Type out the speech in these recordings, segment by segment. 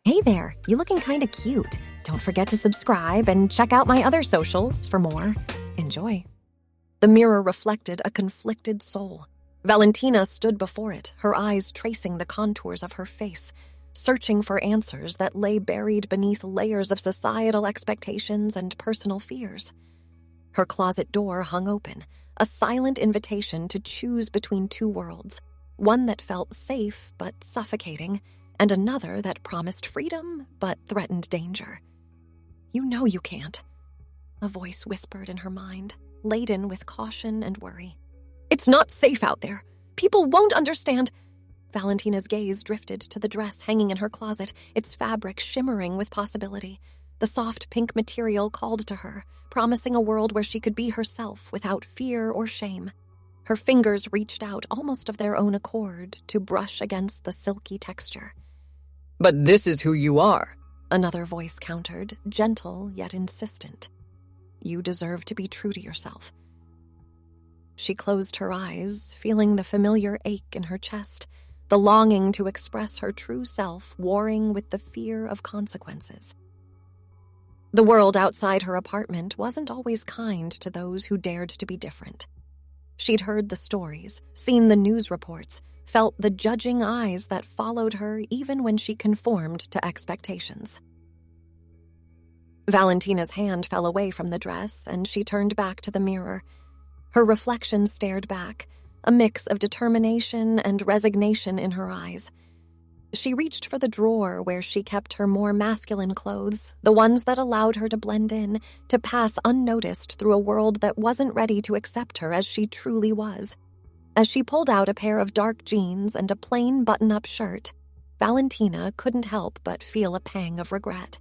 Hey there, you looking kinda cute. Don't forget to subscribe and check out my other socials for more. Enjoy. The mirror reflected a conflicted soul. Valentina stood before it, her eyes tracing the contours of her face, searching for answers that lay buried beneath layers of societal expectations and personal fears. Her closet door hung open, a silent invitation to choose between two worlds, one that felt safe but suffocating, and another that promised freedom but threatened danger. "You know you can't," a voice whispered in her mind, laden with caution and worry. "It's not safe out there. People won't understand." Valentina's gaze drifted to the dress hanging in her closet, its fabric shimmering with possibility. The soft pink material called to her, promising a world where she could be herself without fear or shame. Her fingers reached out almost of their own accord to brush against the silky texture. "But this is who you are," another voice countered, gentle yet insistent. "You deserve to be true to yourself." She closed her eyes, feeling the familiar ache in her chest, the longing to express her true self warring with the fear of consequences. The world outside her apartment wasn't always kind to those who dared to be different. She'd heard the stories, seen the news reports, felt the judging eyes that followed her even when she conformed to expectations. Valentina's hand fell away from the dress, and she turned back to the mirror. Her reflection stared back, a mix of determination and resignation in her eyes. She reached for the drawer where she kept her more masculine clothes, the ones that allowed her to blend in, to pass unnoticed through a world that wasn't ready to accept her as she truly was. As she pulled out a pair of dark jeans and a plain button-up shirt, Valentina couldn't help but feel a pang of regret.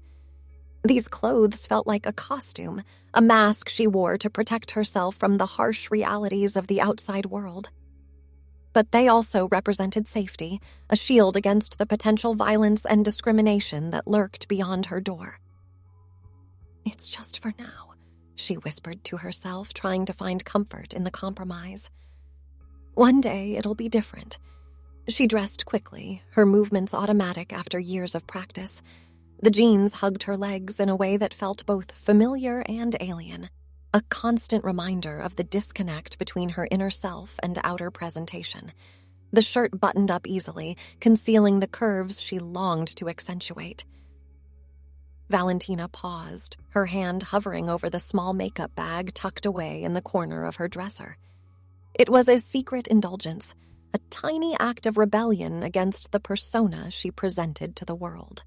These clothes felt like a costume, a mask she wore to protect herself from the harsh realities of the outside world. But they also represented safety, a shield against the potential violence and discrimination that lurked beyond her door. "It's just for now," she whispered to herself, trying to find comfort in the compromise. "One day it'll be different." She dressed quickly, her movements automatic after years of practice. The jeans hugged her legs in a way that felt both familiar and alien, a constant reminder of the disconnect between her inner self and outer presentation. The shirt buttoned up easily, concealing the curves she longed to accentuate. Valentina paused, her hand hovering over the small makeup bag tucked away in the corner of her dresser. It was a secret indulgence, a tiny act of rebellion against the persona she presented to the world.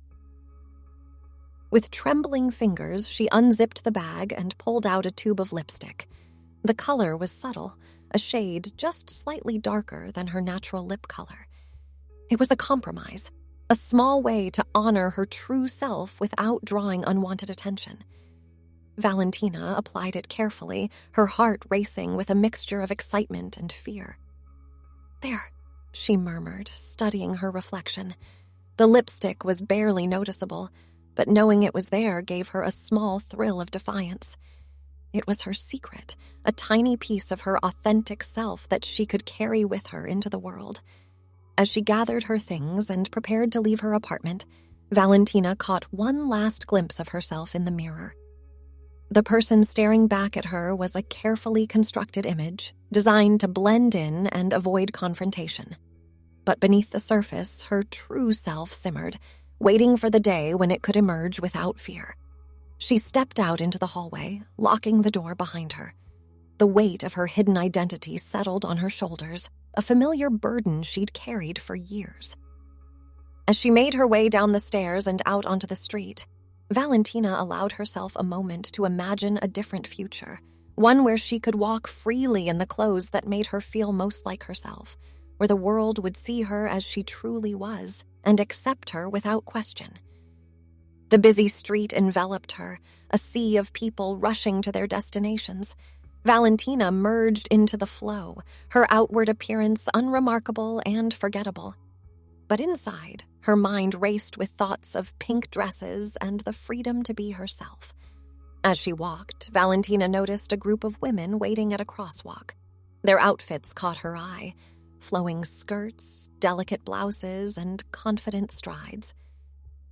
With trembling fingers, she unzipped the bag and pulled out a tube of lipstick. The color was subtle, a shade just slightly darker than her natural lip color. It was a compromise, a small way to honor her true self without drawing unwanted attention. Valentina applied it carefully, her heart racing with a mixture of excitement and fear. "There," she murmured, studying her reflection. The lipstick was barely noticeable, but knowing it was there gave her a small thrill of defiance. It was her secret, a tiny piece of her authentic self that she could carry with her into the world. As she gathered her things and prepared to leave her apartment, Valentina caught one last glimpse of herself in the mirror. The person staring back at her was a carefully constructed image, designed to blend in and avoid confrontation. But beneath the surface, her true self simmered, waiting for the day when it could emerge without fear. She stepped out into the hallway, locking the door behind her. The weight of her hidden identity settled on her shoulders, a familiar burden she'd carried for years. As she made her way down the stairs and out onto the street, Valentina allowed herself a moment to imagine a different future, one where she could walk freely in the clothes that made her feel most like herself, where the world would see her as she truly was and accept her without question. The busy street enveloped her, a sea of people rushing to their destinations. Valentina merged into the flow, her outward appearance unremarkable and forgettable. But inside, her mind raced with thoughts of pink dresses and the freedom to be herself. As she walked, Valentina noticed a group of women waiting at a crosswalk. Their outfits caught her eye, flowing skirts, delicate blouses, and confident strides.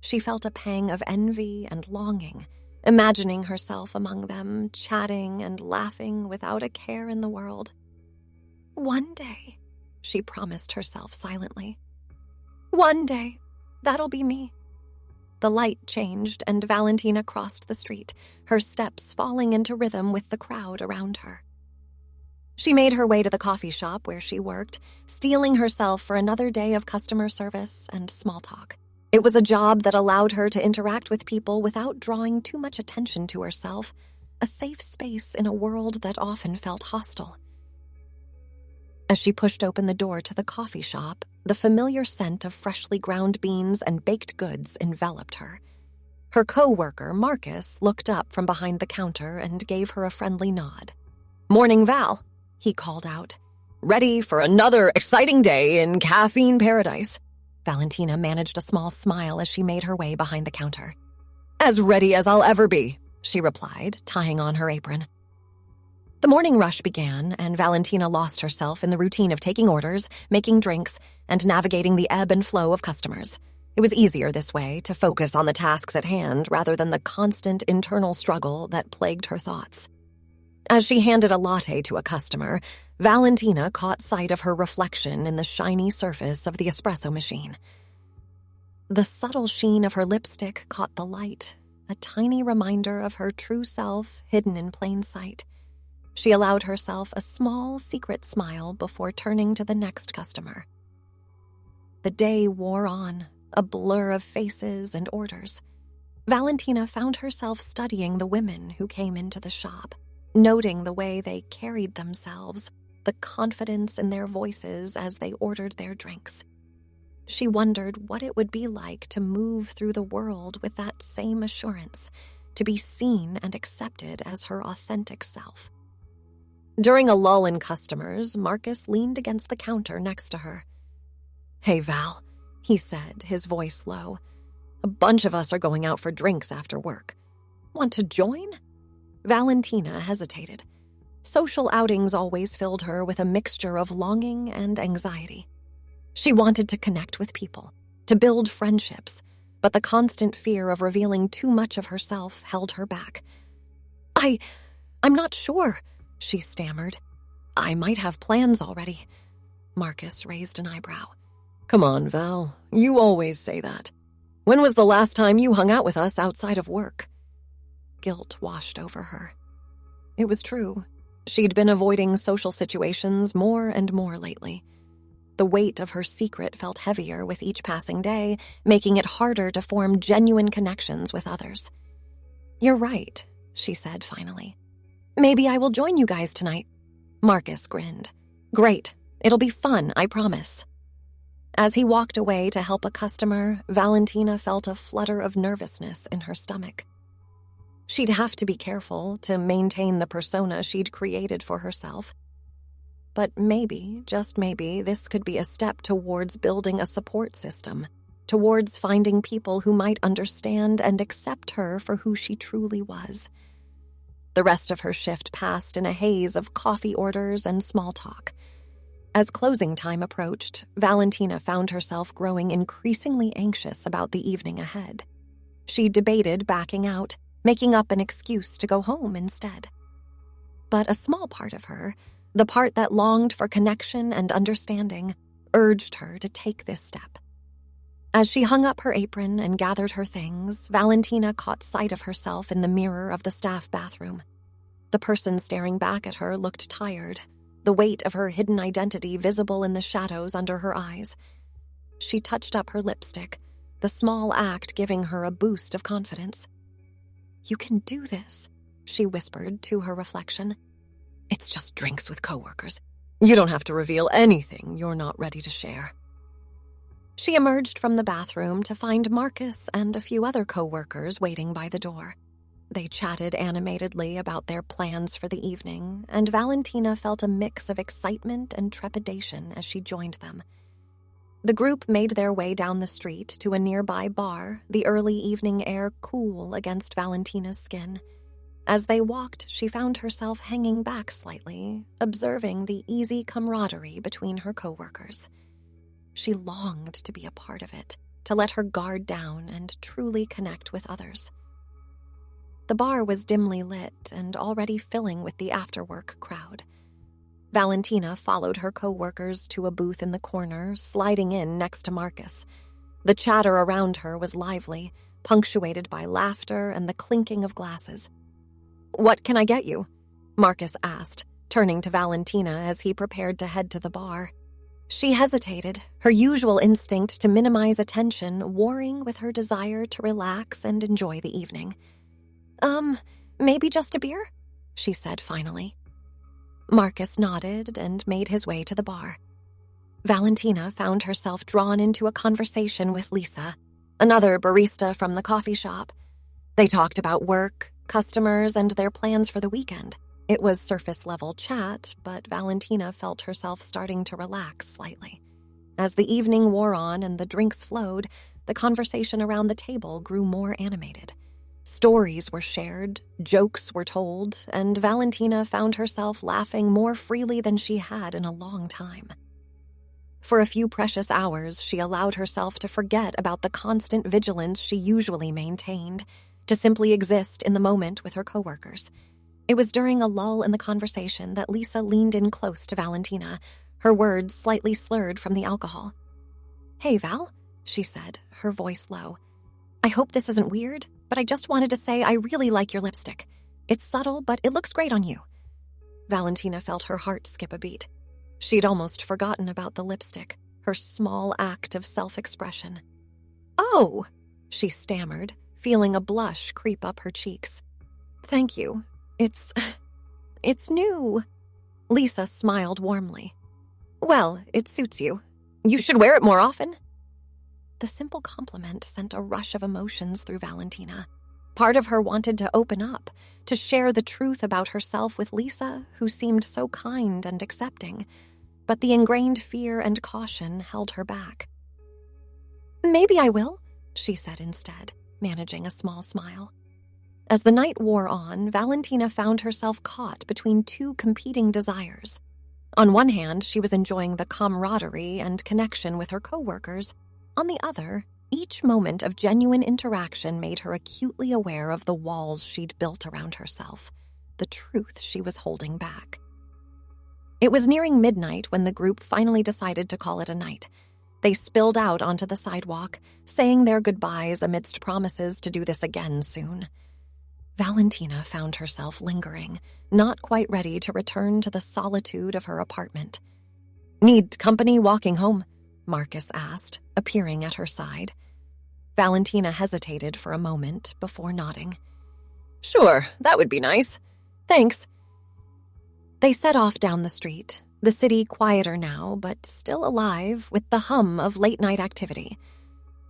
She felt a pang of envy and longing, imagining herself among them, chatting and laughing without a care in the world. One day, she promised herself silently. One day, that'll be me. The light changed and Valentina crossed the street, her steps falling into rhythm with the crowd around her. She made her way to the coffee shop where she worked, steeling herself for another day of customer service and small talk. It was a job that allowed her to interact with people without drawing too much attention to herself, a safe space in a world that often felt hostile. As she pushed open the door to the coffee shop, the familiar scent of freshly ground beans and baked goods enveloped her. Her co-worker, Marcus, looked up from behind the counter and gave her a friendly nod. "Morning, Val," he called out. "Ready for another exciting day in caffeine paradise." Valentina managed a small smile as she made her way behind the counter. "As ready as I'll ever be," she replied, tying on her apron. The morning rush began, and Valentina lost herself in the routine of taking orders, making drinks, and navigating the ebb and flow of customers. It was easier this way, to focus on the tasks at hand rather than the constant internal struggle that plagued her thoughts. As she handed a latte to a customer, Valentina caught sight of her reflection in the shiny surface of the espresso machine. The subtle sheen of her lipstick caught the light, a tiny reminder of her true self hidden in plain sight. She allowed herself a small, secret smile before turning to the next customer. The day wore on, a blur of faces and orders. Valentina found herself studying the women who came into the shop, noting the way they carried themselves, the confidence in their voices as they ordered their drinks. She wondered what it would be like to move through the world with that same assurance, to be seen and accepted as her authentic self. During a lull in customers, Marcus leaned against the counter next to her. "Hey, Val," he said, his voice low. "A bunch of us are going out for drinks after work. Want to join?" Valentina hesitated. Social outings always filled her with a mixture of longing and anxiety. She wanted to connect with people, to build friendships, but the constant fear of revealing too much of herself held her back. I'm not sure," she stammered. "I might have plans already." Marcus raised an eyebrow. "Come on, Val. You always say that. When was the last time you hung out with us outside of work?" Guilt washed over her. It was true. She'd been avoiding social situations more and more lately. The weight of her secret felt heavier with each passing day, making it harder to form genuine connections with others. "You're right," she said finally. "Maybe I will join you guys tonight." Marcus grinned. "Great. It'll be fun, I promise." As he walked away to help a customer, Valentina felt a flutter of nervousness in her stomach. She'd have to be careful to maintain the persona she'd created for herself. But maybe, just maybe, this could be a step towards building a support system, towards finding people who might understand and accept her for who she truly was. The rest of her shift passed in a haze of coffee orders and small talk. As closing time approached, Valentina found herself growing increasingly anxious about the evening ahead. She debated backing out, making up an excuse to go home instead. But a small part of her, the part that longed for connection and understanding, urged her to take this step. As she hung up her apron and gathered her things, Valentina caught sight of herself in the mirror of the staff bathroom. The person staring back at her looked tired, the weight of her hidden identity visible in the shadows under her eyes. She touched up her lipstick, the small act giving her a boost of confidence. "You can do this," she whispered to her reflection. "It's just drinks with coworkers. You don't have to reveal anything you're not ready to share." She emerged from the bathroom to find Marcus and a few other coworkers waiting by the door. They chatted animatedly about their plans for the evening, and Valentina felt a mix of excitement and trepidation as she joined them. The group made their way down the street to a nearby bar, the early evening air cool against Valentina's skin. As they walked, she found herself hanging back slightly, observing the easy camaraderie between her coworkers. She longed to be a part of it, to let her guard down and truly connect with others. The bar was dimly lit and already filling with the after-work crowd. Valentina followed her co-workers to a booth in the corner, sliding in next to Marcus. The chatter around her was lively, punctuated by laughter and the clinking of glasses. "What can I get you?" Marcus asked, turning to Valentina as he prepared to head to the bar. She hesitated, her usual instinct to minimize attention warring with her desire to relax and enjoy the evening. Maybe just a beer?" she said finally. Marcus nodded and made his way to the bar. Valentina found herself drawn into a conversation with Lisa, another barista from the coffee shop. They talked about work, customers, and their plans for the weekend. It was surface-level chat, but Valentina felt herself starting to relax slightly. As the evening wore on and the drinks flowed, the conversation around the table grew more animated. Stories were shared, jokes were told, and Valentina found herself laughing more freely than she had in a long time. For a few precious hours, she allowed herself to forget about the constant vigilance she usually maintained, to simply exist in the moment with her coworkers. It was during a lull in the conversation that Lisa leaned in close to Valentina, her words slightly slurred from the alcohol. "Hey, Val," she said, her voice low. "I hope this isn't weird, but I just wanted to say I really like your lipstick. It's subtle, but it looks great on you." Valentina felt her heart skip a beat. She'd almost forgotten about the lipstick, her small act of self-expression. "Oh," she stammered, feeling a blush creep up her cheeks. "Thank you. It's new." Lisa smiled warmly. "Well, it suits you. You should wear it more often." The simple compliment sent a rush of emotions through Valentina. Part of her wanted to open up, to share the truth about herself with Lisa, who seemed so kind and accepting, but the ingrained fear and caution held her back. "Maybe I will," she said instead, managing a small smile. As the night wore on, Valentina found herself caught between two competing desires. On one hand, she was enjoying the camaraderie and connection with her coworkers. On the other, each moment of genuine interaction made her acutely aware of the walls she'd built around herself, the truth she was holding back. It was nearing midnight when the group finally decided to call it a night. They spilled out onto the sidewalk, saying their goodbyes amidst promises to do this again soon. Valentina found herself lingering, not quite ready to return to the solitude of her apartment. "Need company walking home?" Marcus asked, appearing at her side. Valentina hesitated for a moment before nodding. "Sure, that would be nice. Thanks." They set off down the street, the city quieter now, but still alive with the hum of late-night activity.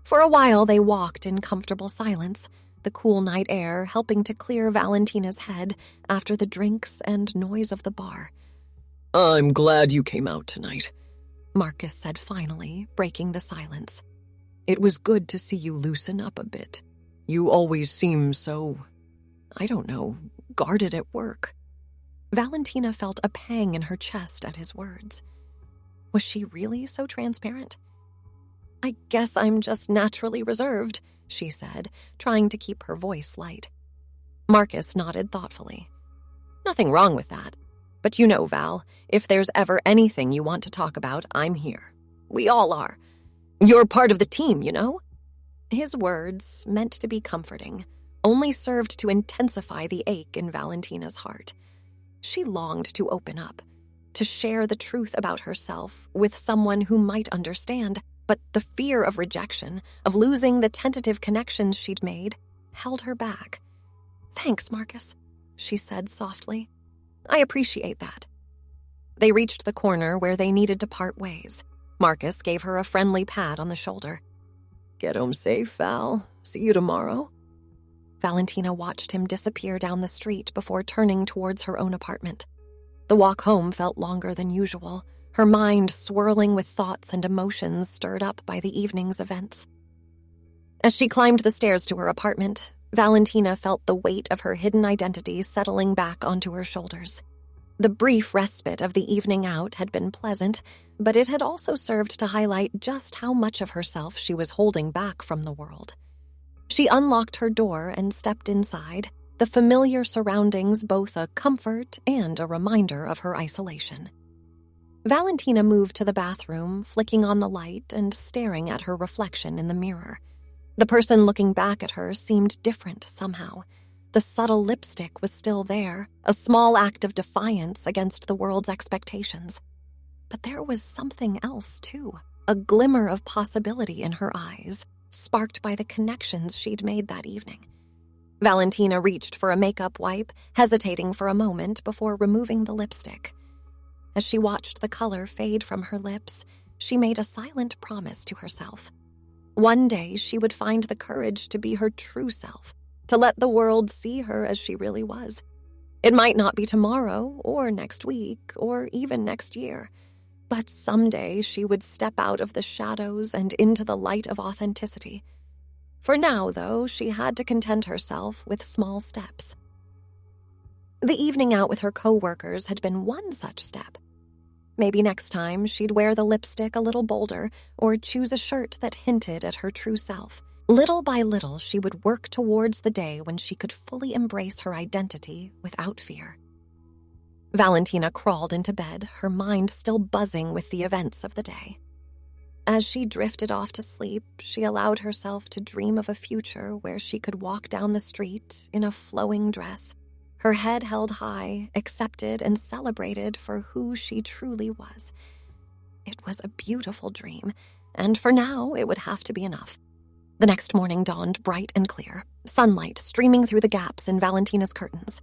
For a while they walked in comfortable silence, the cool night air helping to clear Valentina's head after the drinks and noise of the bar. "I'm glad you came out tonight," Marcus said finally, breaking the silence. "It was good to see you loosen up a bit. You always seem so, I don't know, guarded at work." Valentina felt a pang in her chest at his words. Was she really so transparent? "I guess I'm just naturally reserved," she said, trying to keep her voice light. Marcus nodded thoughtfully. "Nothing wrong with that. But you know, Val, if there's ever anything you want to talk about, I'm here. We all are. You're part of the team, you know?" His words, meant to be comforting, only served to intensify the ache in Valentina's heart. She longed to open up, to share the truth about herself with someone who might understand, but the fear of rejection, of losing the tentative connections she'd made, held her back. "Thanks, Marcus," she said softly. "I appreciate that." They reached the corner where they needed to part ways. Marcus gave her a friendly pat on the shoulder. "Get home safe, Val. See you tomorrow." Valentina watched him disappear down the street before turning towards her own apartment. The walk home felt longer than usual, her mind swirling with thoughts and emotions stirred up by the evening's events. As she climbed the stairs to her apartment, Valentina felt the weight of her hidden identity settling back onto her shoulders. The brief respite of the evening out had been pleasant, but it had also served to highlight just how much of herself she was holding back from the world. She unlocked her door and stepped inside, the familiar surroundings both a comfort and a reminder of her isolation. Valentina moved to the bathroom, flicking on the light and staring at her reflection in the mirror. The person looking back at her seemed different somehow. The subtle lipstick was still there, a small act of defiance against the world's expectations. But there was something else, too, a glimmer of possibility in her eyes, sparked by the connections she'd made that evening. Valentina reached for a makeup wipe, hesitating for a moment before removing the lipstick. As she watched the color fade from her lips, she made a silent promise to herself. One day she would find the courage to be her true self, to let the world see her as she really was. It might not be tomorrow, or next week, or even next year, but someday she would step out of the shadows and into the light of authenticity. For now, though, she had to content herself with small steps. The evening out with her coworkers had been one such step. Maybe next time she'd wear the lipstick a little bolder or choose a shirt that hinted at her true self. Little by little, she would work towards the day when she could fully embrace her identity without fear. Valentina crawled into bed, her mind still buzzing with the events of the day. As she drifted off to sleep, she allowed herself to dream of a future where she could walk down the street in a flowing dress, her head held high, accepted and celebrated for who she truly was. It was a beautiful dream, and for now it would have to be enough. The next morning dawned bright and clear, sunlight streaming through the gaps in Valentina's curtains.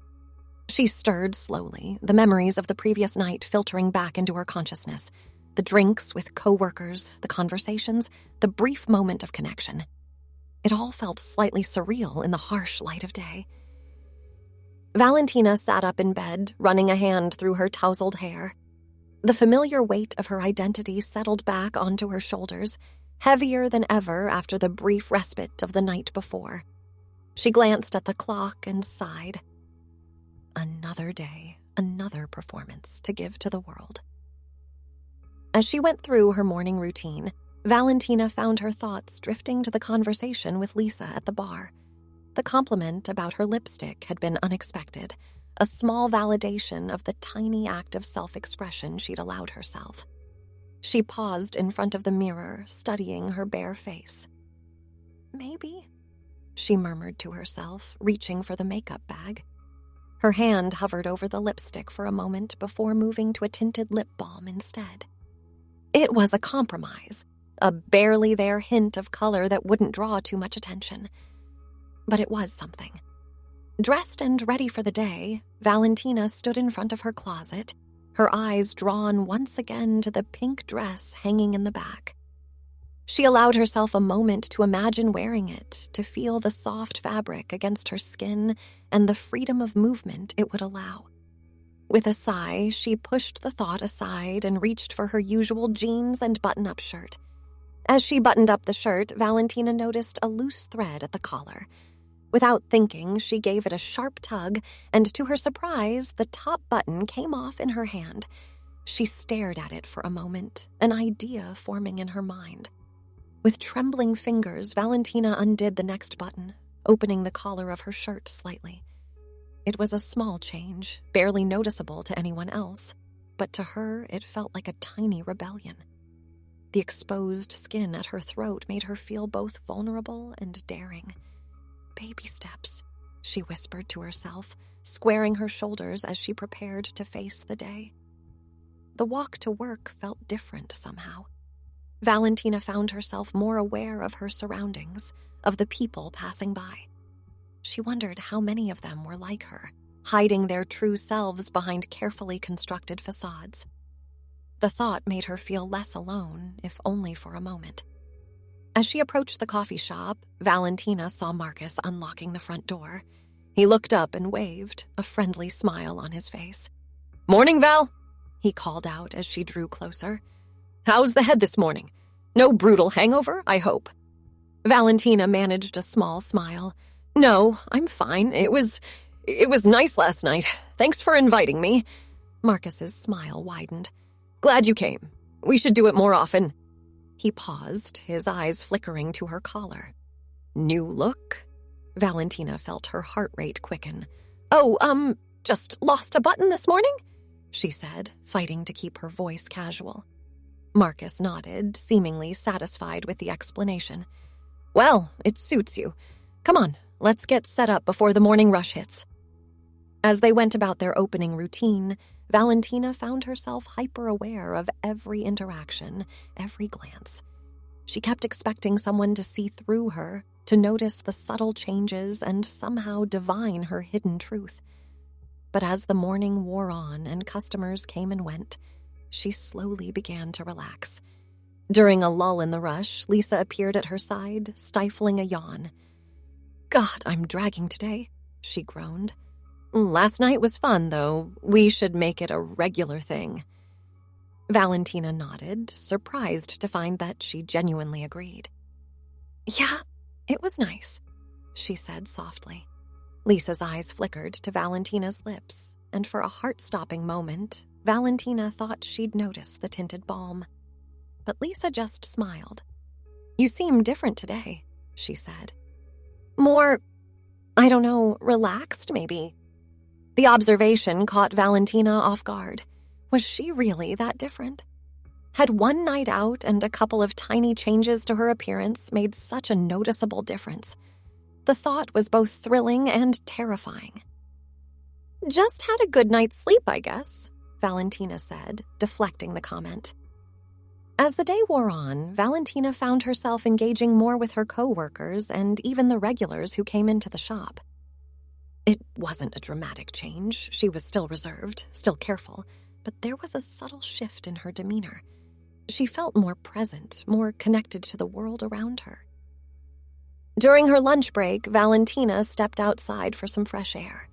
She stirred slowly, the memories of the previous night filtering back into her consciousness. The drinks with coworkers, the conversations, the brief moment of connection. It all felt slightly surreal in the harsh light of day. Valentina sat up in bed, running a hand through her tousled hair. The familiar weight of her identity settled back onto her shoulders, heavier than ever after the brief respite of the night before. She glanced at the clock and sighed. Another day, another performance to give to the world. As she went through her morning routine, Valentina found her thoughts drifting to the conversation with Lisa at the bar. The compliment about her lipstick had been unexpected, a small validation of the tiny act of self-expression she'd allowed herself. She paused in front of the mirror, studying her bare face. Maybe, she murmured to herself, reaching for the makeup bag. Her hand hovered over the lipstick for a moment before moving to a tinted lip balm instead. It was a compromise, a barely there hint of color that wouldn't draw too much attention. But it was something. Dressed and ready for the day, Valentina stood in front of her closet, her eyes drawn once again to the pink dress hanging in the back. She allowed herself a moment to imagine wearing it, to feel the soft fabric against her skin and the freedom of movement it would allow. With a sigh, she pushed the thought aside and reached for her usual jeans and button-up shirt. As she buttoned up the shirt, Valentina noticed a loose thread at the collar. Without thinking, she gave it a sharp tug, and to her surprise, the top button came off in her hand. She stared at it for a moment, an idea forming in her mind. With trembling fingers, Valentina undid the next button, opening the collar of her shirt slightly. It was a small change, barely noticeable to anyone else, but to her it felt like a tiny rebellion. The exposed skin at her throat made her feel both vulnerable and daring. Baby steps, she whispered to herself, squaring her shoulders as she prepared to face the day. The walk to work felt different somehow. Valentina found herself more aware of her surroundings, of the people passing by. She wondered how many of them were like her, hiding their true selves behind carefully constructed facades. The thought made her feel less alone, if only for a moment. As she approached the coffee shop, Valentina saw Marcus unlocking the front door. He looked up and waved, a friendly smile on his face. "Morning, Val," he called out as she drew closer. "How's the head this morning? No brutal hangover, I hope?" Valentina managed a small smile. "No, I'm fine. It was nice last night. Thanks for inviting me. Marcus's smile widened. Glad you came. We should do it more often. He paused, his eyes flickering to her collar. New look? Valentina felt her heart rate quicken. Oh, just lost a button this morning? She said, fighting to keep her voice casual. Marcus nodded, seemingly satisfied with the explanation. Well, it suits you. Come on, let's get set up before the morning rush hits. As they went about their opening routine, Valentina found herself hyper-aware of every interaction, every glance. She kept expecting someone to see through her, to notice the subtle changes and somehow divine her hidden truth. But as the morning wore on and customers came and went, she slowly began to relax. During a lull in the rush, Lisa appeared at her side, stifling a yawn. God, I'm dragging today, she groaned. Last night was fun, though. We should make it a regular thing. Valentina nodded, surprised to find that she genuinely agreed. Yeah, it was nice, she said softly. Lisa's eyes flickered to Valentina's lips, and for a heart-stopping moment, Valentina thought she'd notice the tinted balm. But Lisa just smiled. You seem different today, she said. More, I don't know, relaxed maybe. The observation caught Valentina off guard. Was she really that different? Had one night out and a couple of tiny changes to her appearance made such a noticeable difference? The thought was both thrilling and terrifying. Just had a good night's sleep, I guess, Valentina said, deflecting the comment. As the day wore on, Valentina found herself engaging more with her coworkers and even the regulars who came into the shop. It wasn't a dramatic change. She was still reserved, still careful, but there was a subtle shift in her demeanor. She felt more present, more connected to the world around her. During her lunch break, Valentina stepped outside for some fresh air.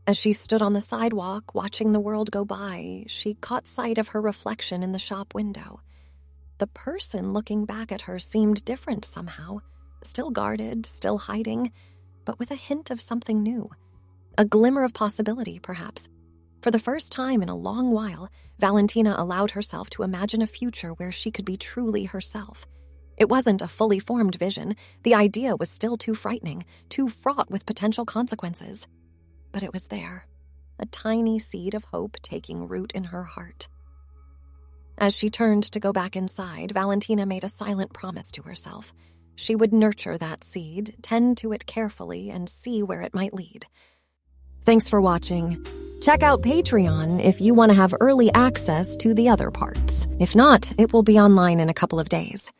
As she stood on the sidewalk watching the world go by, she caught sight of her reflection in the shop window. The person looking back at her seemed different somehow, still guarded, still hiding, but with a hint of something new. A glimmer of possibility, perhaps. For the first time in a long while, Valentina allowed herself to imagine a future where she could be truly herself. It wasn't a fully formed vision. The idea was still too frightening, too fraught with potential consequences. But it was there, a tiny seed of hope taking root in her heart. As she turned to go back inside, Valentina made a silent promise to herself. She would nurture that seed, tend to it carefully, and see where it might lead. Thanks for watching. Check out Patreon if you want to have early access to the other parts. If not, it will be online in a couple of days.